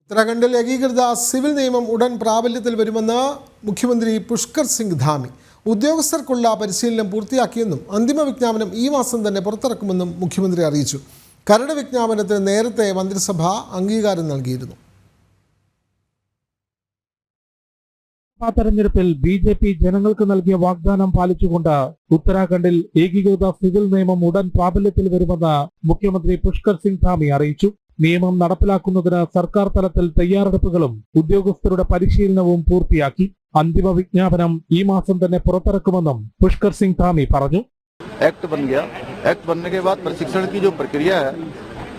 ഉത്തരാഖണ്ഡിൽ ഏകീകൃത സിവിൽ നിയമം ഉടൻ പ്രാബല്യത്തിൽ വരുമെന്ന് മുഖ്യമന്ത്രി പുഷ്കർ സിംഗ് ധാമി. ഉദ്യോഗസ്ഥർക്കുള്ള പരിശീലനം പൂർത്തിയാക്കിയെന്നും അന്തിമ വിജ്ഞാപനം ഈ മാസം തന്നെ പുറത്തിറക്കുമെന്നും മുഖ്യമന്ത്രി അറിയിച്ചു. കരട് വിജ്ഞാപനത്തിന് നേരത്തെ മന്ത്രിസഭ അംഗീകാരം നൽകിയിരുന്നു. തെരഞ്ഞെടുപ്പിൽ ബി.ജെ.പി. ജനങ്ങൾക്ക് നൽകിയ വാഗ്ദാനം പാലിച്ചുകൊണ്ട് ഉത്തരാഖണ്ഡിൽ ഏകീകൃത സിവിൽ നിയമം ഉടൻ പ്രാബല്യത്തിൽ വരുമെന്ന് മുഖ്യമന്ത്രി പുഷ്കർ സിംഗ് ധാമി അറിയിച്ചു. നിയമം നടപ്പിലാക്കുന്നതിന് സർക്കാർ തലത്തിൽ തയ്യാറെടുപ്പുകളും ഉദ്യോഗസ്ഥരുടെ പരിശീലനവും പൂർത്തിയാക്കി. അന്തിമ വിജ്ഞാപനം ഈ മാസം തന്നെ പുറത്തിറക്കുമെന്നും പുഷ്കർ സിംഗ് ധാമി പറഞ്ഞു. एक्ट बन गया। एक्ट बनने के बाद प्रशिक्षण की जो प्रक्रिया है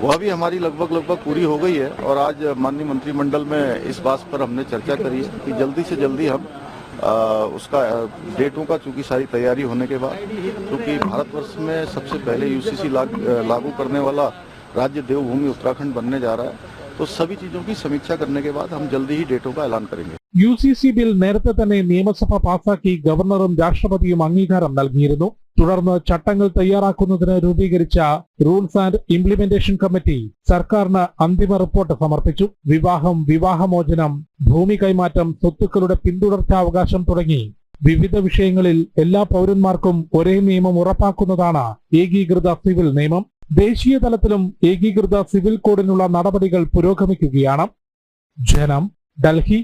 वह भी हमारी लगभग पूरी हो गई है और आज माननीय मंत्रिमंडल में इस बात पर हमने चर्चा करी है कि जल्दी से जल्दी हम उसका डेटों का चूंकि सारी तैयारी होने के बाद, क्योंकि भारतवर्ष में सबसे पहले यूसीसी लागू करने वाला राज्य देवभूमि उत्तराखंड बनने जा रहा है, तो सभी चीजों की समीक्षा करने के बाद हम जल्दी ही डेटों का ऐलान करेंगे. യുസിസി ബിൽ നേരത്തെ തന്നെ നിയമസഭ പാസാക്കി ഗവർണറും രാഷ്ട്രപതിയും അംഗീകാരം നൽകിയിരുന്നു. തുടർന്ന് ചട്ടങ്ങൾ തയ്യാറാക്കുന്നതിന് രൂപീകരിച്ച റൂൾസ് ആൻഡ് ഇംപ്ലിമെന്റേഷൻ കമ്മിറ്റി സർക്കാരിന് അന്തിമ റിപ്പോർട്ട് സമർപ്പിച്ചു. വിവാഹം, വിവാഹമോചനം, ഭൂമി കൈമാറ്റം, സ്വത്തുക്കളുടെ പിന്തുടർച്ചാവകാശം തുടങ്ങി വിവിധ വിഷയങ്ങളിൽ എല്ലാ പൗരന്മാർക്കും ഒരേ നിയമം ഉറപ്പാക്കുന്നതാണ് ഏകീകൃത സിവിൽ നിയമം. ദേശീയ തലത്തിലും ഏകീകൃത സിവിൽ കോഡിനുള്ള നടപടികൾ പുരോഗമിക്കുകയാണ്. ജനം, ഡൽഹി.